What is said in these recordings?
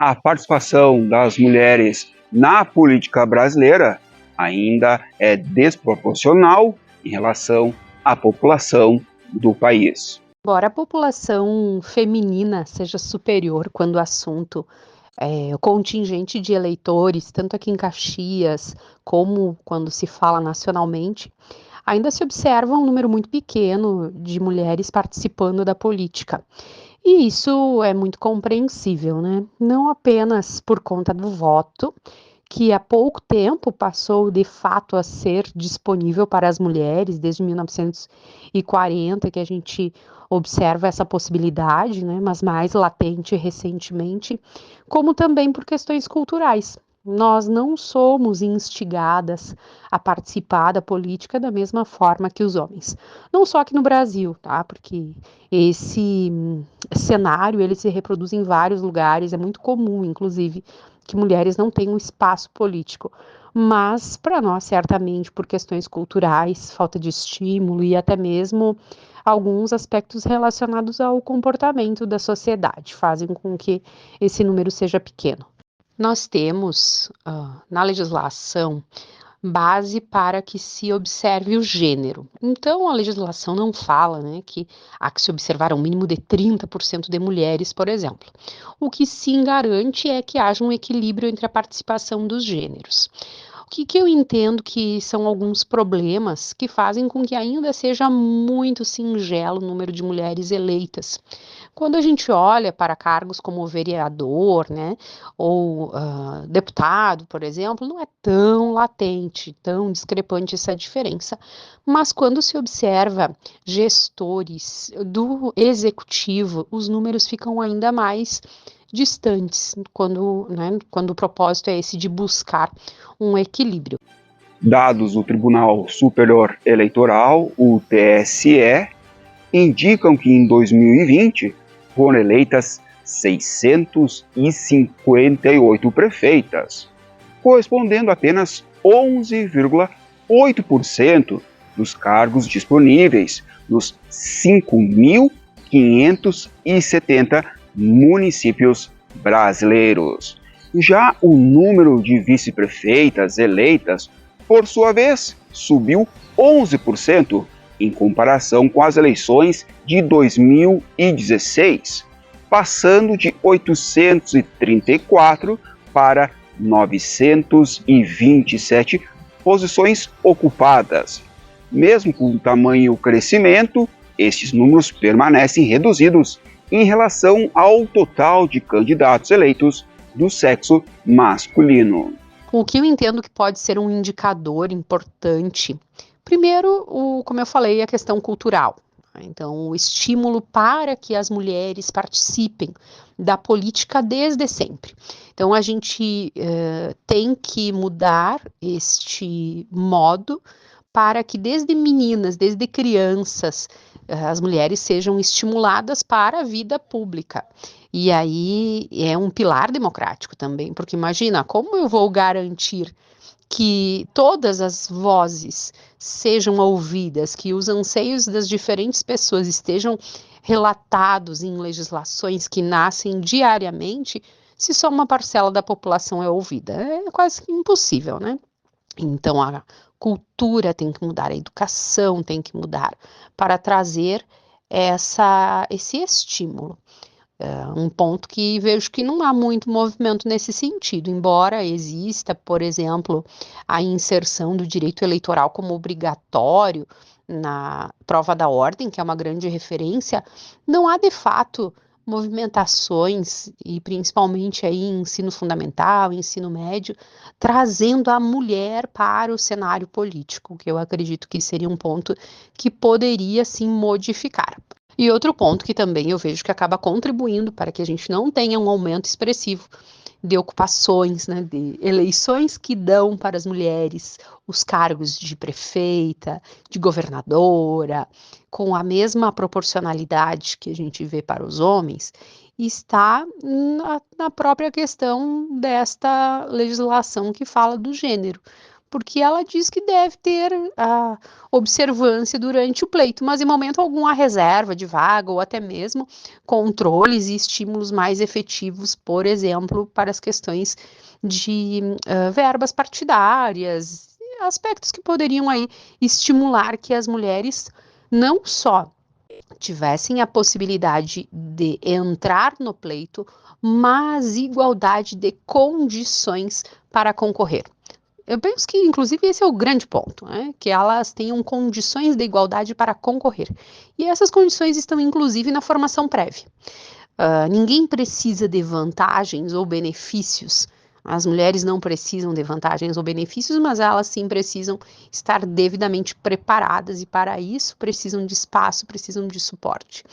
a participação das mulheres na política brasileira ainda é desproporcional em relação à população do país. Embora a população feminina seja superior quando o assunto o contingente de eleitores, tanto aqui em Caxias como quando se fala nacionalmente, ainda se observa um número muito pequeno de mulheres participando da política. E isso é muito compreensível, né? Não apenas por conta do voto, que há pouco tempo passou de fato a ser disponível para as mulheres, desde 1940 que a gente observa essa possibilidade, né, mas mais latente recentemente, como também por questões culturais. Nós não somos instigadas a participar da política da mesma forma que os homens. Não só aqui no Brasil, tá? Porque esse cenário ele se reproduz em vários lugares, é muito comum, inclusive, que mulheres não tenham espaço político. Mas, para nós, certamente, por questões culturais, falta de estímulo e até mesmo alguns aspectos relacionados ao comportamento da sociedade, fazem com que esse número seja pequeno. Nós temos, na legislação, base para que se observe o gênero. Então, a legislação não fala, né, que há que se observar um mínimo de 30% de mulheres, por exemplo. O que sim garante é que haja um equilíbrio entre a participação dos gêneros. O que eu entendo que são alguns problemas que fazem com que ainda seja muito singelo o número de mulheres eleitas. Quando a gente olha para cargos como vereador, né, ou deputado, por exemplo, não é tão latente, tão discrepante essa diferença. Mas quando se observa gestores do executivo, os números ficam ainda mais distantes, quando o propósito é esse de buscar um equilíbrio. Dados do Tribunal Superior Eleitoral, o TSE, indicam que em 2020 foram eleitas 658 prefeitas, correspondendo a apenas 11,8% dos cargos disponíveis nos 5.570 municípios brasileiros. Já o número de vice-prefeitas eleitas, por sua vez, subiu 11% em comparação com as eleições de 2016, passando de 834 para 927 posições ocupadas. Mesmo com o tamanho crescimento, estes números permanecem reduzidos em relação ao total de candidatos eleitos do sexo masculino. O que eu entendo que pode ser um indicador importante, primeiro, como eu falei, a questão cultural. Então, o estímulo para que as mulheres participem da política desde sempre. Então, a gente tem que mudar este modo para que desde meninas, desde crianças, as mulheres sejam estimuladas para a vida pública. E aí é um pilar democrático também, porque imagina, como eu vou garantir que todas as vozes sejam ouvidas, que os anseios das diferentes pessoas estejam relatados em legislações que nascem diariamente, se só uma parcela da população é ouvida? É quase que impossível, né? Então, a cultura tem que mudar, a educação tem que mudar para trazer esse estímulo. Um ponto que vejo que não há muito movimento nesse sentido, embora exista, por exemplo, a inserção do direito eleitoral como obrigatório na prova da ordem, que é uma grande referência, não há de fato movimentações, e principalmente aí em ensino fundamental, ensino médio, trazendo a mulher para o cenário político, que eu acredito que seria um ponto que poderia sim modificar. E outro ponto que também eu vejo que acaba contribuindo para que a gente não tenha um aumento expressivo de ocupações, né, de eleições que dão para as mulheres os cargos de prefeita, de governadora, com a mesma proporcionalidade que a gente vê para os homens, está na própria questão desta legislação que fala do gênero. porque ela diz que deve ter a observância durante o pleito, mas em momento algum a reserva de vaga ou até mesmo controles e estímulos mais efetivos, por exemplo, para as questões de verbas partidárias, aspectos que poderiam aí estimular que as mulheres não só tivessem a possibilidade de entrar no pleito, mas igualdade de condições para concorrer. Eu penso que, inclusive, esse é o grande ponto, né? Que elas tenham condições de igualdade para concorrer. E essas condições estão, inclusive, na formação prévia. Ninguém precisa de vantagens ou benefícios. As mulheres não precisam de vantagens ou benefícios, mas elas sim precisam estar devidamente preparadas e, para isso, precisam de espaço, precisam de suporte.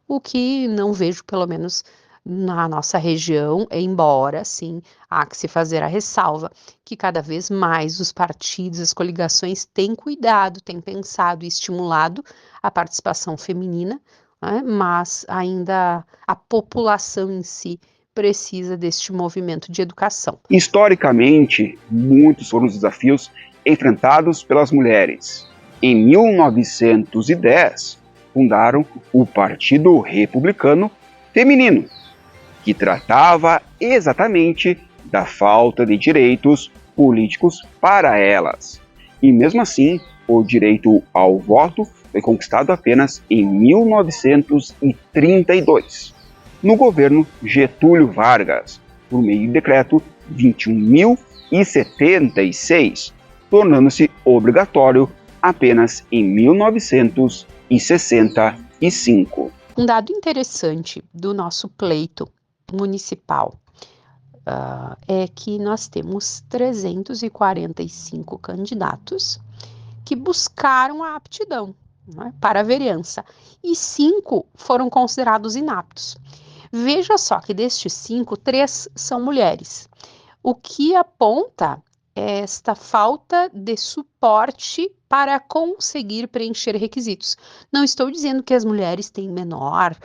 O que não vejo, pelo menos na nossa região, embora sim há que se fazer a ressalva que cada vez mais os partidos, as coligações têm cuidado, têm pensado e estimulado a participação feminina, né? Mas ainda a população em si precisa deste movimento de educação. Historicamente, muitos foram os desafios enfrentados pelas mulheres. Em 1910, fundaram o Partido Republicano Feminino, que tratava exatamente da falta de direitos políticos para elas. E mesmo assim, o direito ao voto foi conquistado apenas em 1932, no governo Getúlio Vargas, por meio de decreto 21.076, tornando-se obrigatório apenas em 1965. Um dado interessante do nosso pleito municipal é que nós temos 345 candidatos que buscaram a aptidão, né, para a vereança, e 5 foram considerados inaptos. Veja só que destes 5, 3 são mulheres, o que aponta esta falta de suporte para conseguir preencher requisitos. Não estou dizendo que as mulheres têm menor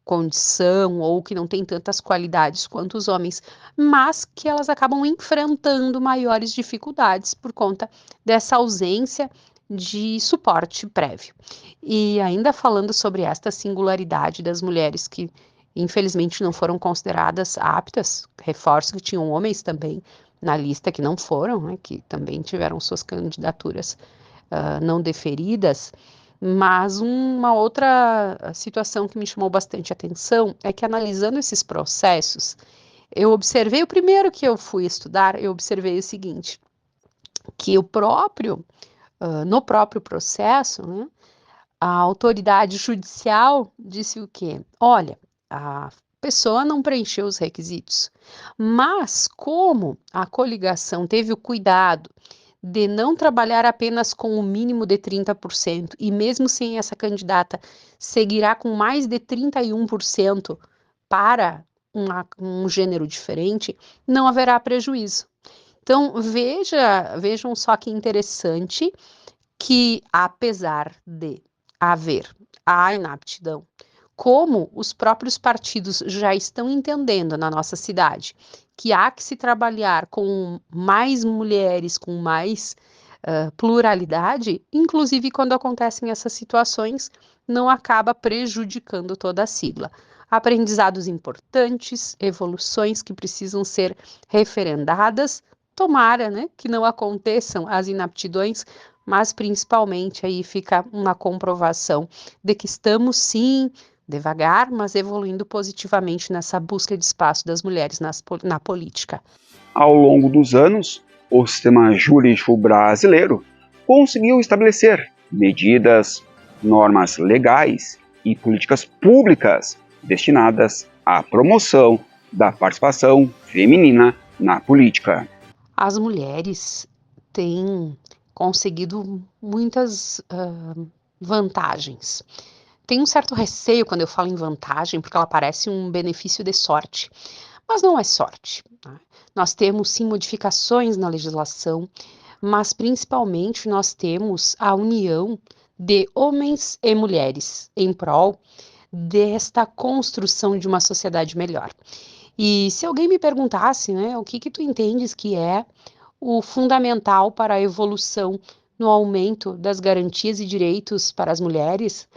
condição ou que não têm tantas qualidades quanto os homens, mas que elas acabam enfrentando maiores dificuldades por conta dessa ausência de suporte prévio. E ainda falando sobre esta singularidade das mulheres que infelizmente não foram consideradas aptas, reforço que tinham homens também na lista que não foram, né, que também tiveram suas candidaturas não deferidas. Mas uma outra situação que me chamou bastante atenção é que, analisando esses processos, eu observei, o primeiro que eu fui estudar, eu observei o seguinte, que no próprio processo, né, a autoridade judicial disse o quê? Olha, a pessoa não preencheu os requisitos, mas como a coligação teve o cuidado de não trabalhar apenas com o mínimo de 30%, e mesmo sem essa candidata, seguirá com mais de 31% para um gênero diferente, não haverá prejuízo. Então, vejam só que interessante que, apesar de haver a inaptidão, como os próprios partidos já estão entendendo na nossa cidade que há que se trabalhar com mais mulheres, com mais pluralidade, inclusive quando acontecem essas situações, não acaba prejudicando toda a sigla. Aprendizados importantes, evoluções que precisam ser referendadas, tomara, né, que não aconteçam as inaptidões, mas principalmente aí fica uma comprovação de que estamos sim devagar, mas evoluindo positivamente nessa busca de espaço das mulheres na política. Ao longo dos anos, o sistema jurídico brasileiro conseguiu estabelecer medidas, normas legais e políticas públicas destinadas à promoção da participação feminina na política. As mulheres têm conseguido muitas vantagens. Tem um certo receio quando eu falo em vantagem, porque ela parece um benefício de sorte, mas não é sorte, né? Nós temos sim modificações na legislação, mas principalmente nós temos a união de homens e mulheres em prol desta construção de uma sociedade melhor. E se alguém me perguntasse, né, o que tu entendes que é o fundamental para a evolução no aumento das garantias e direitos para as mulheres,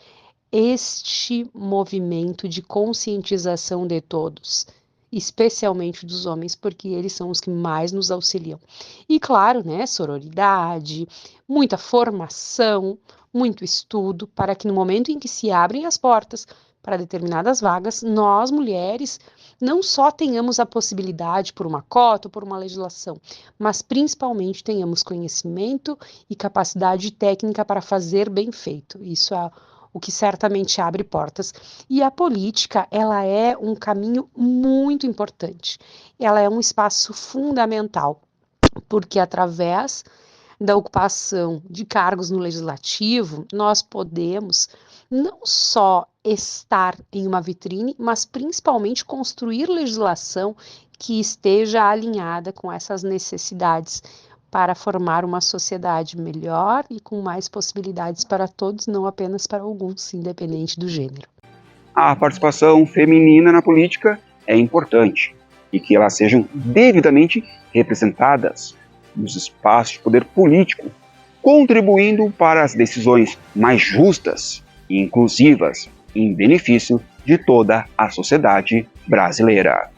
este movimento de conscientização de todos, especialmente dos homens, porque eles são os que mais nos auxiliam. E claro, né, sororidade, muita formação, muito estudo, para que no momento em que se abrem as portas para determinadas vagas, nós, mulheres, não só tenhamos a possibilidade por uma cota ou por uma legislação, mas principalmente tenhamos conhecimento e capacidade técnica para fazer bem feito. Isso é o que certamente abre portas. E a política, ela é um caminho muito importante. Ela é um espaço fundamental, porque através da ocupação de cargos no legislativo, nós podemos não só estar em uma vitrine, mas principalmente construir legislação que esteja alinhada com essas necessidades para formar uma sociedade melhor e com mais possibilidades para todos, não apenas para alguns, independente do gênero. A participação feminina na política é importante e que elas sejam devidamente representadas nos espaços de poder político, contribuindo para as decisões mais justas e inclusivas em benefício de toda a sociedade brasileira.